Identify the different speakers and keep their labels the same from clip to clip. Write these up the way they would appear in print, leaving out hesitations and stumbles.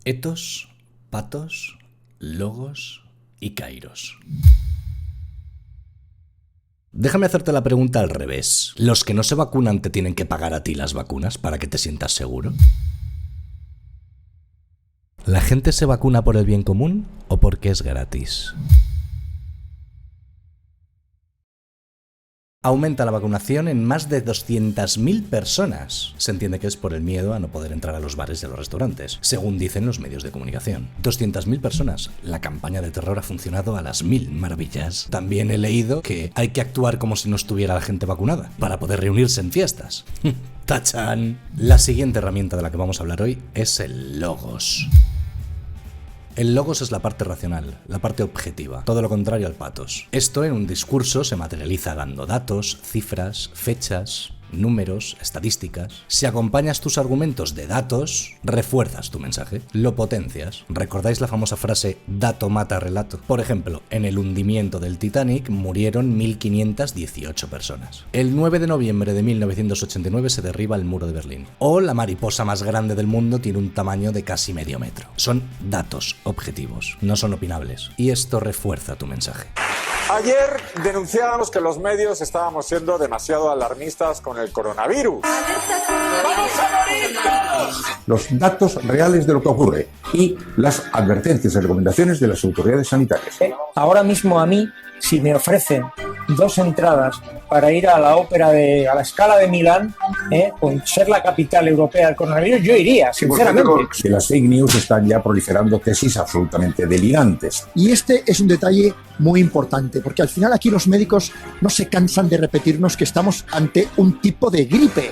Speaker 1: Etos, patos, logos y kairos. Déjame hacerte la pregunta al revés. ¿Los que no se vacunan te tienen que pagar a ti las vacunas para que te sientas seguro? ¿La gente se vacuna por el bien común o porque es gratis? Aumenta la vacunación en más de 200.000 personas. Se entiende que es por el miedo a no poder entrar a los bares y a los restaurantes, según dicen los medios de comunicación. 200.000 personas. La campaña de terror ha funcionado a las 1000 maravillas. También he leído que hay que actuar como si no estuviera la gente vacunada, para poder reunirse en fiestas. ¡Tachán! La siguiente herramienta de la que vamos a hablar hoy es el logos. El logos es la parte racional, la parte objetiva, todo lo contrario al patos. Esto en un discurso se materializa dando datos, cifras, fechas, números, estadísticas. Si acompañas tus argumentos de datos, refuerzas tu mensaje, lo potencias. ¿Recordáis la famosa frase dato mata relato? Por ejemplo, en el hundimiento del Titanic murieron 1518 personas. El 9 de noviembre de 1989 se derriba el muro de Berlín. O la mariposa más grande del mundo tiene un tamaño de casi medio metro. Son datos objetivos, no son opinables. Y esto refuerza tu mensaje.
Speaker 2: Ayer denunciábamos que los medios estábamos siendo demasiado alarmistas con el coronavirus. ¡Vamos a morir todos!
Speaker 3: Los datos reales de lo que ocurre y las advertencias y recomendaciones de las autoridades sanitarias.
Speaker 4: Ahora mismo a mí, si me ofrecen 2 entradas para ir a la ópera a la Scala de Milán, con ser la capital europea del coronavirus, yo iría, sinceramente.
Speaker 3: Que las fake news están ya proliferando tesis absolutamente delirantes.
Speaker 5: Y este es un detalle muy importante, porque al final aquí los médicos no se cansan de repetirnos que estamos ante un tipo de gripe.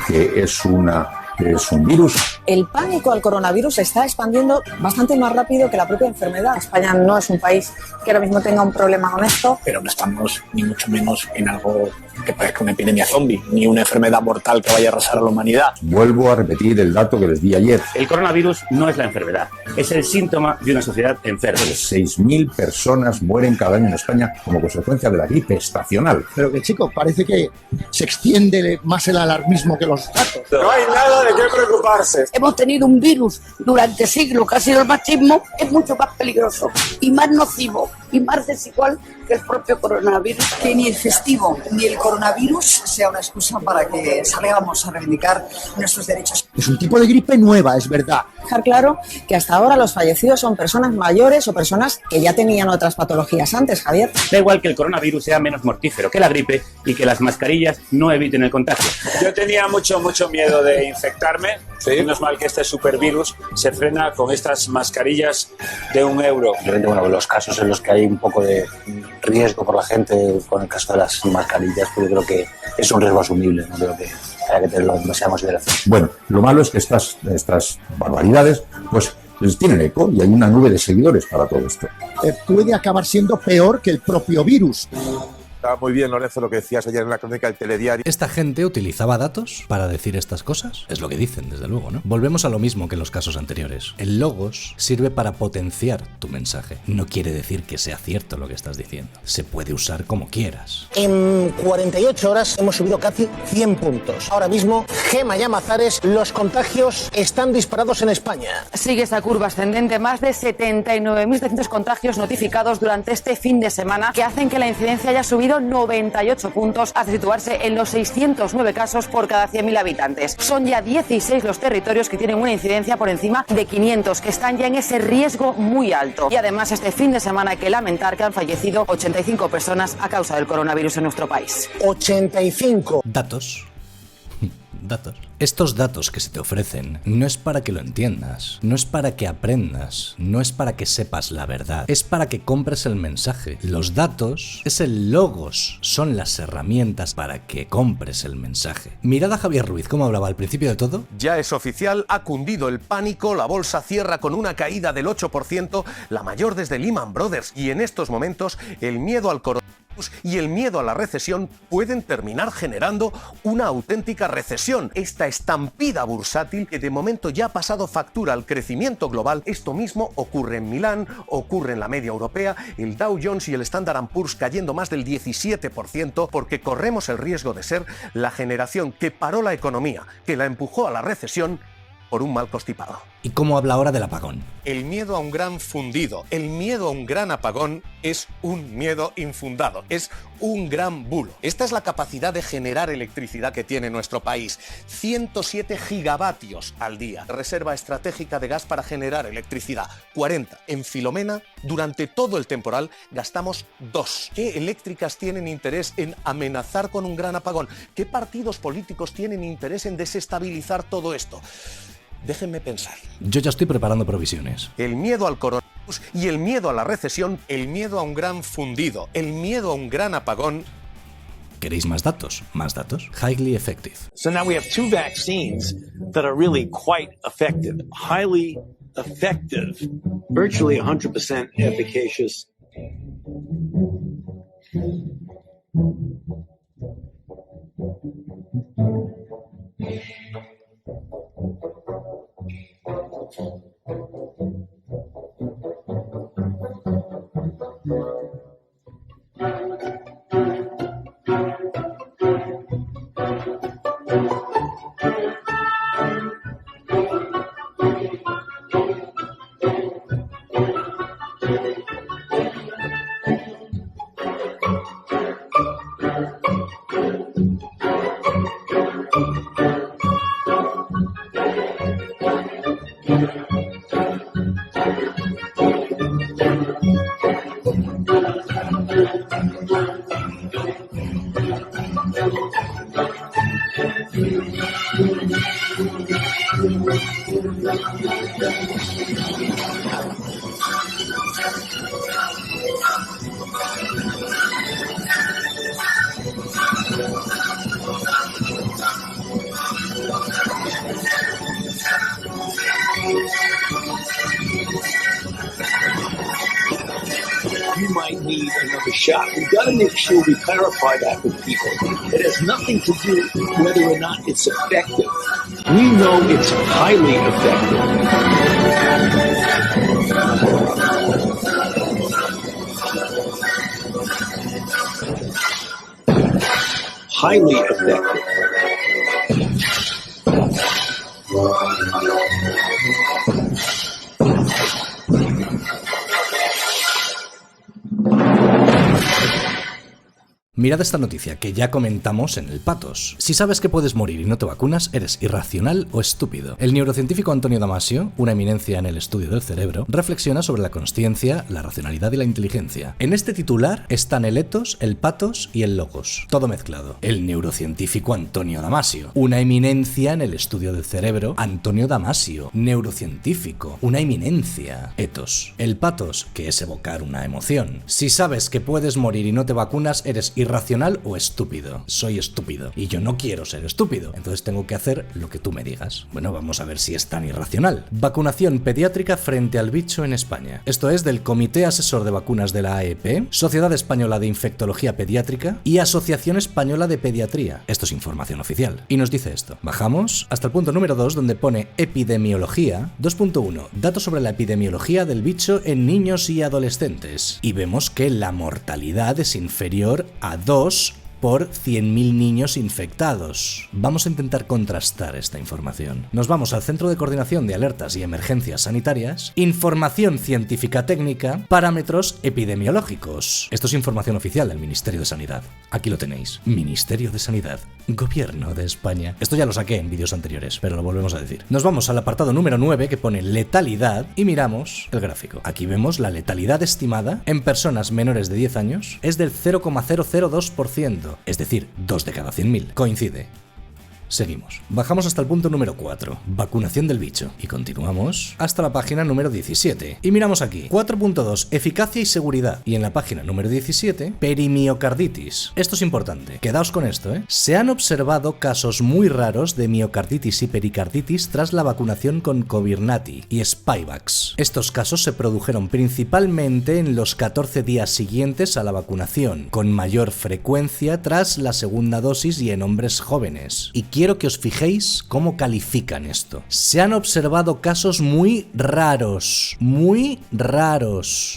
Speaker 3: Que es un virus.
Speaker 6: El pánico al coronavirus se está expandiendo bastante más rápido que la propia enfermedad. España no es un país que ahora mismo tenga un problema con esto.
Speaker 7: Pero no estamos ni mucho menos en algo que parezca una epidemia zombie, ni una enfermedad mortal que vaya a arrasar a la humanidad.
Speaker 3: Vuelvo a repetir el dato que les di ayer.
Speaker 8: El coronavirus no es la enfermedad, es el síntoma de una sociedad enferma.
Speaker 3: 6.000 personas mueren cada año en España como consecuencia de la gripe estacional.
Speaker 5: Pero que, chico, parece que se extiende más el alarmismo que los datos.
Speaker 2: No hay nada de qué preocuparse.
Speaker 9: Hemos tenido un virus durante siglos que ha sido el machismo, es mucho más peligroso y más nocivo y más desigual que el propio coronavirus.
Speaker 10: Que ni el festivo ni el coronavirus sea una excusa para que salgamos a reivindicar nuestros derechos.
Speaker 5: Es un tipo de gripe nueva, es verdad.
Speaker 6: Dejar claro que hasta ahora los fallecidos son personas mayores o personas que ya tenían otras patologías antes, Javier.
Speaker 8: Da igual que el coronavirus sea menos mortífero que la gripe y que las mascarillas no eviten el contagio.
Speaker 2: Yo tenía mucho miedo de infectarme. ¿Sí? Menos mal que este supervirus se frena con estas mascarillas de €1.
Speaker 7: Bueno, los casos en los que hay un poco de riesgo por la gente, con el caso de las mascarillas, pues yo creo que es un riesgo asumible, no creo que haya que tenerlo en demasiada consideración.
Speaker 3: Bueno, lo malo es que estas barbaridades pues tienen eco y hay una nube de seguidores para todo esto.
Speaker 5: Puede acabar siendo peor que el propio virus.
Speaker 11: Estaba muy bien, Lorenzo, lo que decías ayer en la crónica del telediario.
Speaker 1: ¿Esta gente utilizaba datos para decir estas cosas? Es lo que dicen, desde luego, ¿no? Volvemos a lo mismo que en los casos anteriores. El logos sirve para potenciar tu mensaje. No quiere decir que sea cierto lo que estás diciendo. Se puede usar como quieras.
Speaker 12: En 48 horas hemos subido casi 100 puntos. Ahora mismo, Gema y Amazares, los contagios están disparados en España.
Speaker 13: Sigue esta curva ascendente, más de 79.700 contagios notificados durante este fin de semana, que hacen que la incidencia haya subido 98 puntos hasta situarse en los 609 casos por cada 100.000 habitantes. Son ya 16 los territorios que tienen una incidencia por encima de 500, que están ya en ese riesgo muy alto. Y además este fin de semana hay que lamentar que han fallecido 85 personas a causa del coronavirus en nuestro país.
Speaker 12: 85.
Speaker 1: Datos. Estos datos que se te ofrecen no es para que lo entiendas, no es para que aprendas, no es para que sepas la verdad, es para que compres el mensaje. Los datos es el logos, son las herramientas para que compres el mensaje. Mirad a Javier Ruiz, cómo hablaba al principio de todo.
Speaker 14: Ya es oficial, ha cundido el pánico, la bolsa cierra con una caída del 8%, la mayor desde Lehman Brothers, y en estos momentos el miedo al coronavirus y el miedo a la recesión pueden terminar generando una auténtica recesión. Esta estampida bursátil que de momento ya ha pasado factura al crecimiento global. Esto mismo ocurre en Milán, ocurre en la media europea, el Dow Jones y el Standard & Poor's cayendo más del 17% porque corremos el riesgo de ser la generación que paró la economía, que la empujó a la recesión por un mal constipado.
Speaker 1: y cómo habla ahora del apagón.
Speaker 14: El miedo a un gran fundido, el miedo a un gran apagón es un miedo infundado, es un gran bulo. Esta es la capacidad de generar electricidad que tiene nuestro país. 107 gigavatios al día. Reserva estratégica de gas para generar electricidad. 40. En Filomena, durante todo el temporal, gastamos 2. ¿Qué eléctricas tienen interés en amenazar con un gran apagón? ¿Qué partidos políticos tienen interés en desestabilizar todo esto? Déjenme pensar.
Speaker 1: Yo ya estoy preparando provisiones.
Speaker 14: El miedo al coronavirus y el miedo a la recesión, el miedo a un gran fundido, el miedo a un gran apagón.
Speaker 1: ¿Queréis más datos? Más datos. Highly effective.
Speaker 15: So now we have 2 vaccines that are really quite effective. Highly effective. Virtually 100% efficacious. You might need another shot. We've got to make sure we clarify that with people. It has nothing to do with whether or not it's effective. We know it's highly effective. Highly effective.
Speaker 1: Mirad esta noticia que ya comentamos en el Patos. Si sabes que puedes morir y no te vacunas, eres irracional o estúpido. El neurocientífico Antonio Damasio, una eminencia en el estudio del cerebro, reflexiona sobre la consciencia, la racionalidad y la inteligencia. En este titular están el etos, el patos y el logos, todo mezclado. El neurocientífico Antonio Damasio, una eminencia en el estudio del cerebro. Antonio Damasio, neurocientífico, una eminencia. Etos. El patos, que es evocar una emoción. Si sabes que puedes morir y no te vacunas, eres irracional o estúpido. Soy estúpido y yo no quiero ser estúpido, entonces tengo que hacer lo que tú me digas. Bueno, vamos a ver si es tan irracional. Vacunación pediátrica frente al bicho en España. Esto es del Comité Asesor de Vacunas de la AEP, Sociedad Española de Infectología Pediátrica y Asociación Española de Pediatría. Esto es información oficial. Y nos dice esto. Bajamos hasta el punto número 2 donde pone epidemiología. 2.1. Datos sobre la epidemiología del bicho en niños y adolescentes. Y vemos que la mortalidad es inferior a 2 por 100.000 niños infectados. Vamos a intentar contrastar esta información. Nos vamos al Centro de Coordinación de Alertas y Emergencias Sanitarias, información científica técnica, parámetros epidemiológicos. Esto es información oficial del Ministerio de Sanidad. Aquí lo tenéis. Ministerio de Sanidad. Gobierno de España. Esto ya lo saqué en vídeos anteriores, pero lo volvemos a decir. Nos vamos al apartado número 9 que pone letalidad y miramos el gráfico. Aquí vemos la letalidad estimada en personas menores de 10 años es del 0,002%. Es decir, 2 de cada 100.000. Coincide. Seguimos. Bajamos hasta el punto número 4, vacunación del bicho, y continuamos hasta la página número 17. Y miramos aquí, 4.2, eficacia y seguridad. Y en la página número 17, perimiocarditis. Esto es importante, quedaos con esto, ¿eh? Se han observado casos muy raros de miocarditis y pericarditis tras la vacunación con Comirnaty y Spikevax. Estos casos se produjeron principalmente en los 14 días siguientes a la vacunación, con mayor frecuencia tras la segunda dosis y en hombres jóvenes. Y quiero que os fijéis cómo califican esto. Se han observado casos muy raros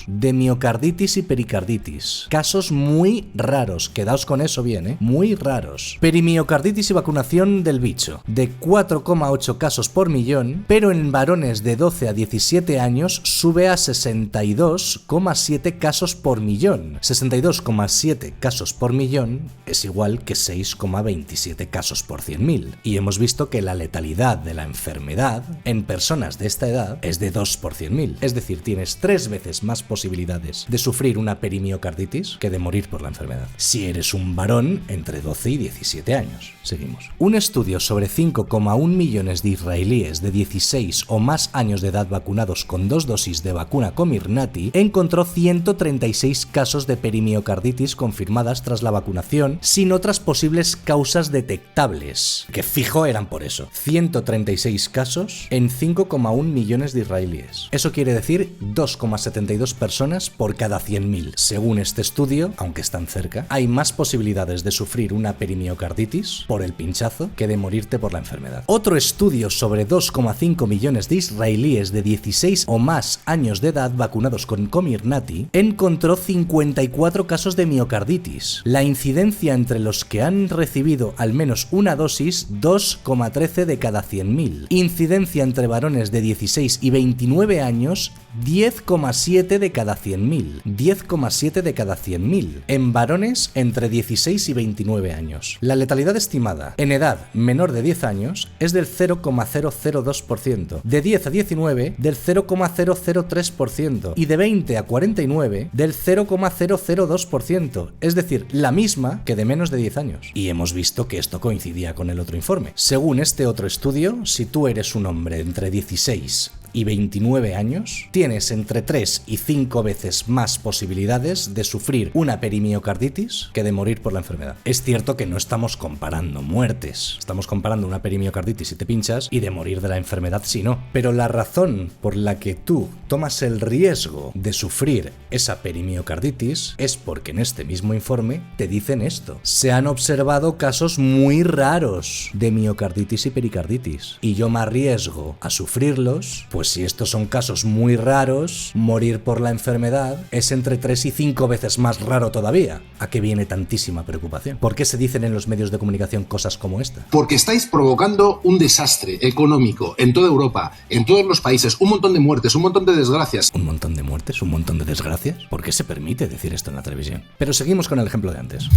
Speaker 1: de miocarditis y pericarditis. Casos muy raros, quedaos con eso bien, muy raros. Perimiocarditis y vacunación del bicho, de 4,8 casos por millón, pero en varones de 12 a 17 años sube a 62,7 casos por millón. 62,7 casos por millón es igual que 6,27 casos por 100.000. Y hemos visto que la letalidad de la enfermedad en personas de esta edad es de 2 por 100.000. Es decir, tienes 3 veces más posibilidades de sufrir una perimiocarditis que de morir por la enfermedad, si eres un varón entre 12 y 17 años. Seguimos. Un estudio sobre 5,1 millones de israelíes de 16 o más años de edad vacunados con 2 dosis de vacuna Comirnaty encontró 136 casos de perimiocarditis confirmadas tras la vacunación sin otras posibles causas detectables, que fijo eran por eso. 136 casos en 5,1 millones de israelíes. Eso quiere decir 2,72 personas por cada 100.000. Según este estudio, aunque están cerca, hay más posibilidades de sufrir una perimiocarditis por el pinchazo que de morirte por la enfermedad. Otro estudio sobre 2,5 millones de israelíes de 16 o más años de edad vacunados con Comirnaty encontró 54 casos de miocarditis. La incidencia entre los que han recibido al menos una dosis, 2,13 de cada 100.000. Incidencia entre varones de 16 y 29 años, 10,7 de cada 100.000. 10,7 de cada 100.000. En varones entre 16 y 29 años. La letalidad estimada en edad menor de 10 años es del 0,002%. De 10 a 19 del 0,003%. Y de 20 a 49 del 0,002%. Es decir, la misma que de menos de 10 años. Y hemos visto que esto coincidía con el otro informe. Según este otro estudio, si tú eres un hombre entre 16 y 29 años, tienes entre 3 y 5 veces más posibilidades de sufrir una perimiocarditis que de morir por la enfermedad. Es cierto que no estamos comparando muertes, estamos comparando una perimiocarditis si te pinchas y de morir de la enfermedad si no. Pero la razón por la que tú tomas el riesgo de sufrir esa perimiocarditis es porque en este mismo informe te dicen esto. Se han observado casos muy raros de miocarditis y pericarditis y yo me arriesgo a sufrirlos. Pues si estos son casos muy raros, morir por la enfermedad es entre 3 y 5 veces más raro todavía. ¿A qué viene tantísima preocupación? ¿Por qué se dicen en los medios de comunicación cosas como esta?
Speaker 16: Porque estáis provocando un desastre económico en toda Europa, en todos los países, un montón de muertes, un montón de desgracias.
Speaker 1: ¿Un montón de muertes? ¿Un montón de desgracias? ¿Por qué se permite decir esto en la televisión? Pero seguimos con el ejemplo de antes.